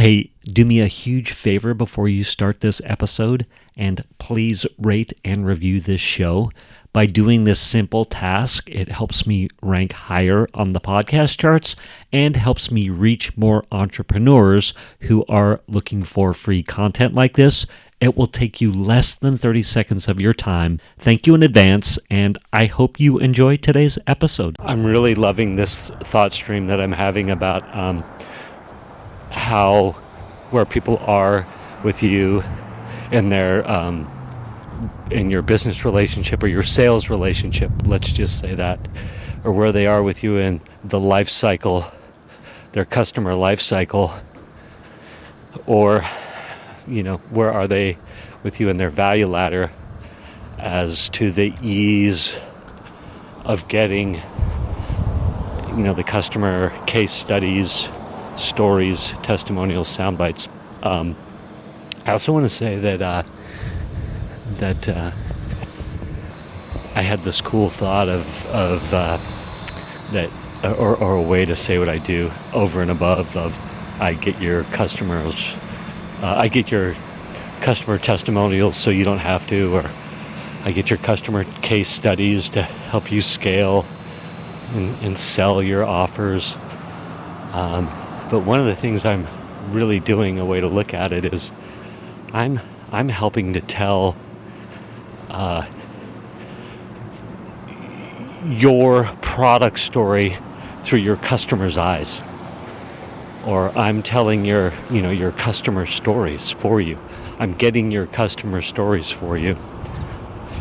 Hey, do me a huge favor before you start this episode, and please rate and review this show. By doing this simple task, it helps me rank higher on the podcast charts and helps me reach more entrepreneurs who are looking for free content like this. It will take you less than 30 seconds of your time. Thank you in advance, and I hope you enjoy today's episode. I'm really loving this thought stream that I'm having about where people are with you in their in your business relationship or your sales relationship, let's just say that, or where they are with you in the life cycle, their customer life cycle, or where are they with you in their value ladder as to the ease of getting the customer case studies, stories, testimonials, sound bites. I also want to say that I had this cool thought of that, or a way to say what I do over and above of I get your customer testimonials so you don't have to, or I get your customer case studies to help you scale and sell your offers. But one of the things I'm really doing, a way to look at it, is I'm helping to tell your product story through your customer's eyes, or I'm telling your customer stories for you. I'm getting your customer stories for you.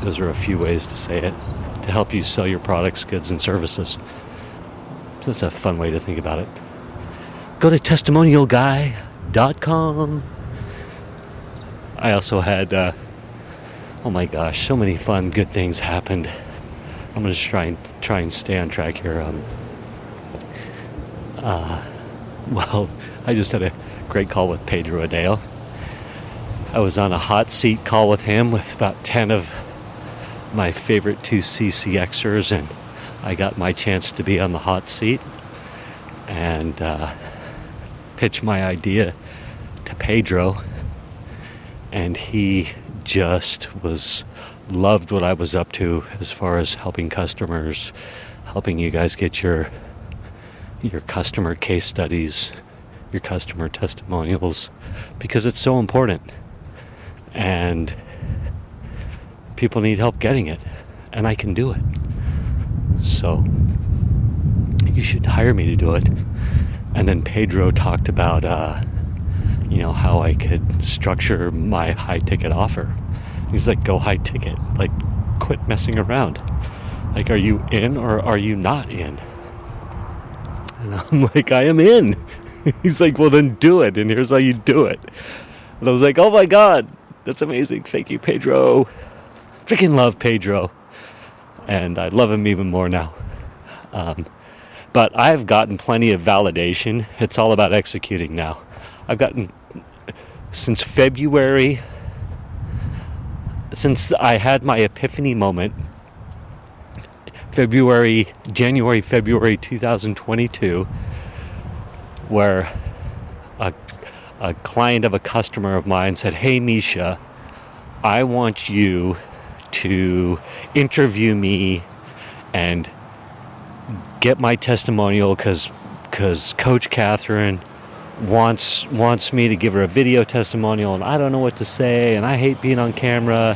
Those are a few ways to say it, to help you sell your products, goods, and services. So that's a fun way to think about it. Go to testimonialguy.com. I also had, oh my gosh, so many fun, good things happened. I'm going to try and stay on track here. Well, I just had a great call with Pedro Adele. I was on a hot seat call with him with about 10 of my favorite 2CCXers, and I got my chance to be on the hot seat and pitch my idea to Pedro, and he just loved what I was up to as far as helping customers, helping you guys get your customer case studies, your customer testimonials, because it's so important and people need help getting it, and I can do it. So you should hire me to do it. And then Pedro talked about how I could structure my high ticket offer. He's like, go high ticket, like quit messing around. Like, are you in or are you not in? And I'm like, I am in. He's like, well then do it, and here's how you do it. And I was like, oh my God, that's amazing. Thank you, Pedro. Freaking love Pedro. And I love him even more now. But I've gotten plenty of validation. It's all about executing now. I've gotten, since I had my epiphany moment, January, February 2022, where a client of a customer of mine said, hey, Mischa, I want you to interview me and get my testimonial because Coach Catherine wants me to give her a video testimonial, and I don't know what to say, and I hate being on camera.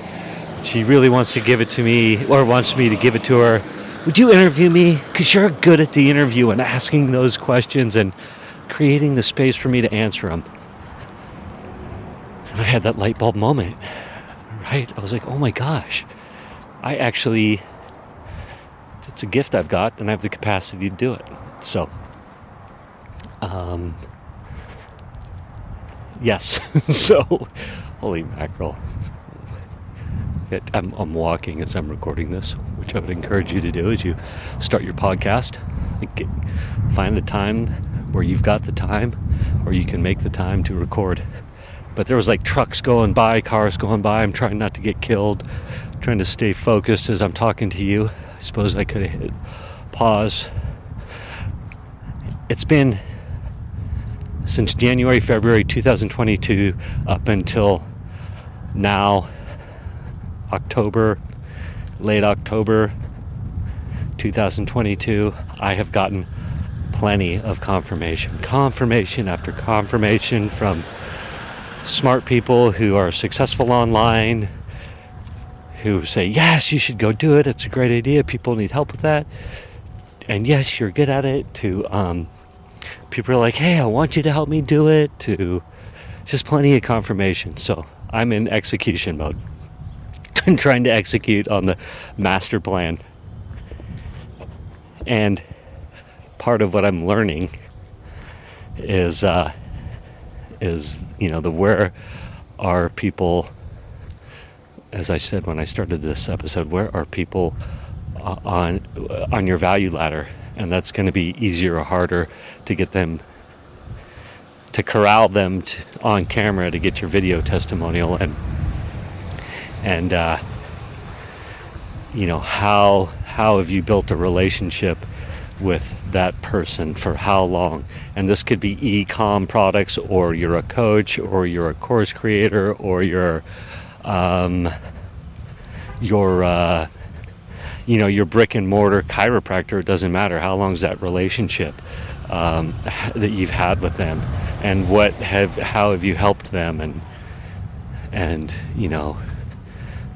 She really wants to give it to me, or wants me to give it to her. Would you interview me? Because you're good at the interview and asking those questions and creating the space for me to answer them. And I had that light bulb moment, right? I was like, oh my gosh, it's a gift I've got, and I have the capacity to do it. So, yes. So, holy mackerel. I'm walking as I'm recording this, which I would encourage you to do as you start your podcast. Find the time where you've got the time, or you can make the time to record. But there was like trucks going by, cars going by. I'm trying not to get killed, trying to stay focused as I'm talking to you. I suppose I could have hit pause. It's been since January, February 2022 up until now, late October 2022, I have gotten plenty of confirmation after confirmation from smart people who are successful online, who say, yes, you should go do it. It's a great idea. People need help with that. And yes, you're good at it. To people are like, hey, I want you to help me do it. To just plenty of confirmation. So I'm in execution mode. I'm trying to execute on the master plan. And part of what I'm learning is the where are people, as I said when I started this episode, where are people on your value ladder? And that's going to be easier or harder to get them, to corral them on camera to get your video testimonial. And how have you built a relationship with that person for how long? And this could be e-com products, or you're a coach, or you're a course creator, or you're your brick and mortar chiropractor. It doesn't matter. How long is that relationship that you've had with them, and how have you helped them, and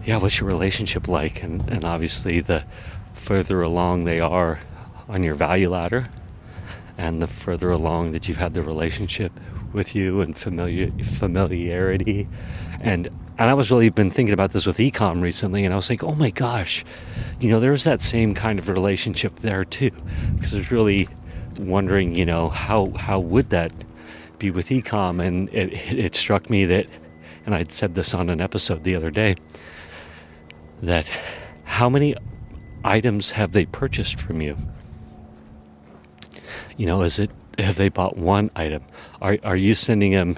what's your relationship like? And obviously the further along they are on your value ladder, and the further along that you've had the relationship with you and familiarity. And I was really been thinking about this with Ecomm recently, and I was like, oh my gosh, there's that same kind of relationship there too. Because I was really wondering, how would that be with Ecomm? And it struck me that, and I said this on an episode the other day, that how many items have they purchased from you? Have they bought one item? Are you sending them?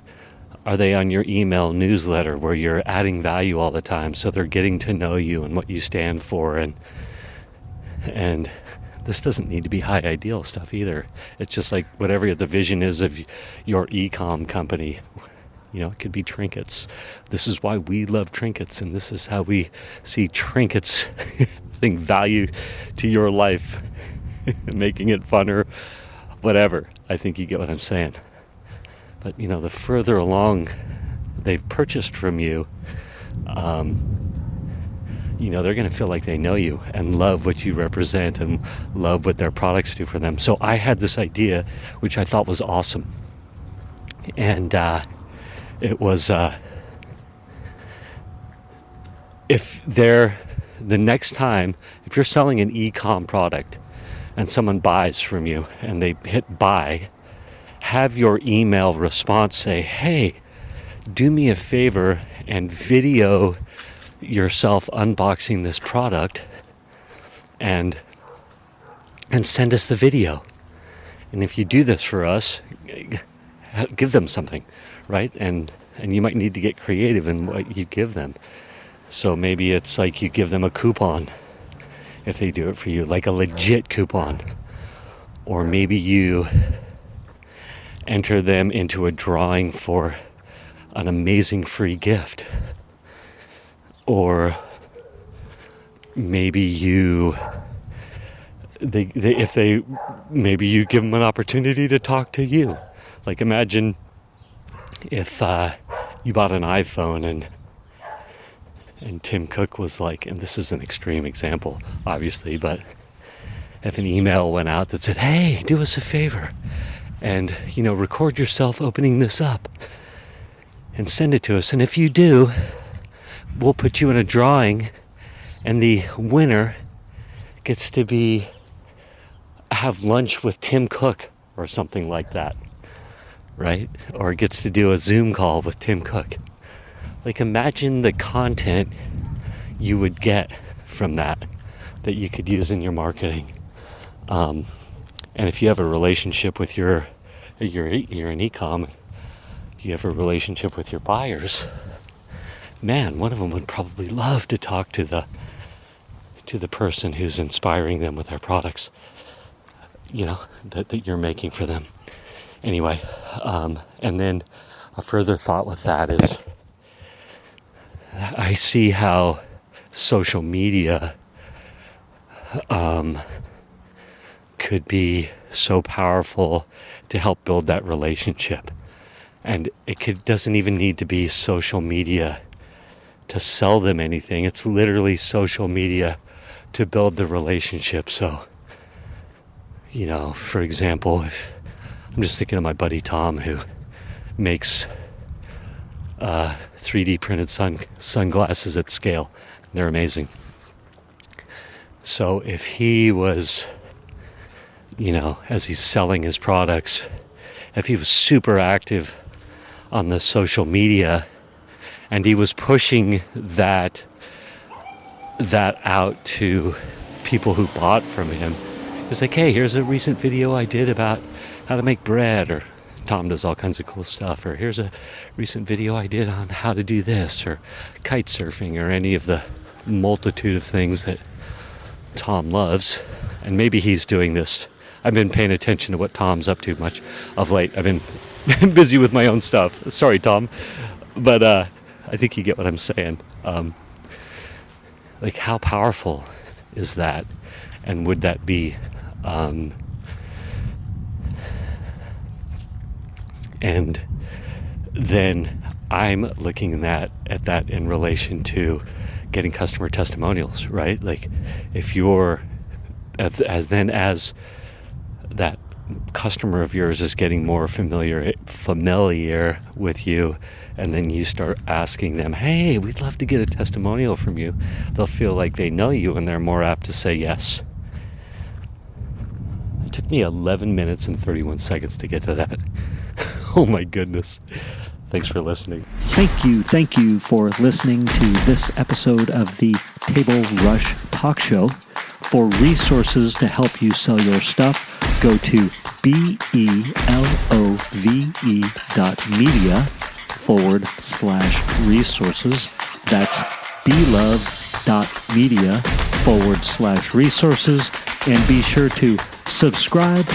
Are they on your email newsletter where you're adding value all the time, so they're getting to know you and what you stand for? And this doesn't need to be high ideal stuff either. It's just like whatever the vision is of your e-com company. It could be trinkets. This is why we love trinkets, and this is how we see trinkets adding value to your life, making it funner, whatever. I think you get what I'm saying. But, the further along they've purchased from you, they're going to feel like they know you and love what you represent and love what their products do for them. So I had this idea, which I thought was awesome. And it was, the next time, if you're selling an e-com product and someone buys from you and they hit buy, have your email response say, hey, do me a favor and video yourself unboxing this product and send us the video. And if you do this for us, give them something, right? And you might need to get creative in what you give them. So maybe it's like you give them a coupon if they do it for you, like a legit coupon. Or maybe you enter them into a drawing for an amazing free gift. Or maybe maybe you give them an opportunity to talk to you. Like imagine if you bought an iPhone and Tim Cook was like, and this is an extreme example, obviously, but if an email went out that said, hey, do us a favor and, record yourself opening this up and send it to us. And if you do, we'll put you in a drawing and the winner gets to have lunch with Tim Cook or something like that, right? Or gets to do a Zoom call with Tim Cook. Like imagine the content you would get from that you could use in your marketing. And if you have a relationship with you're an e-com, you have a relationship with your buyers, man, one of them would probably love to talk to the person who's inspiring them with their products, that you're making for them. Anyway, and then a further thought with that is I see how social media could be so powerful to help build that relationship. And doesn't even need to be social media to sell them anything. It's literally social media to build the relationship. So, for example, if I'm just thinking of my buddy Tom, who makes 3D printed sunglasses at scale. They're amazing. So if he was, as he's selling his products, if he was super active on the social media and he was pushing that out to people who bought from him, it's like, hey, here's a recent video I did about how to make bread, or Tom does all kinds of cool stuff, or here's a recent video I did on how to do this, or kite surfing, or any of the multitude of things that Tom loves. And maybe he's doing this. I've been paying attention to what Tom's up to much of late. I've been busy with my own stuff. Sorry, Tom. But I think you get what I'm saying. Like, how powerful is that? And would that be... and then I'm looking at that in relation to getting customer testimonials, right? Like, if you're as that customer of yours is getting more familiar with you, and then you start asking them, hey, we'd love to get a testimonial from you, they'll feel like they know you and they're more apt to say yes. It took me 11 minutes and 31 seconds to get to that. Oh my goodness. Thanks for listening. Thank you for listening to this episode of the Table Rush Talk Show. For resources to help you sell your stuff, go to belove.media/resources. That's belove.media/resources. And be sure to subscribe,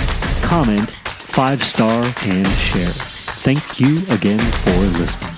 comment, 5-star, and share. Thank you again for listening.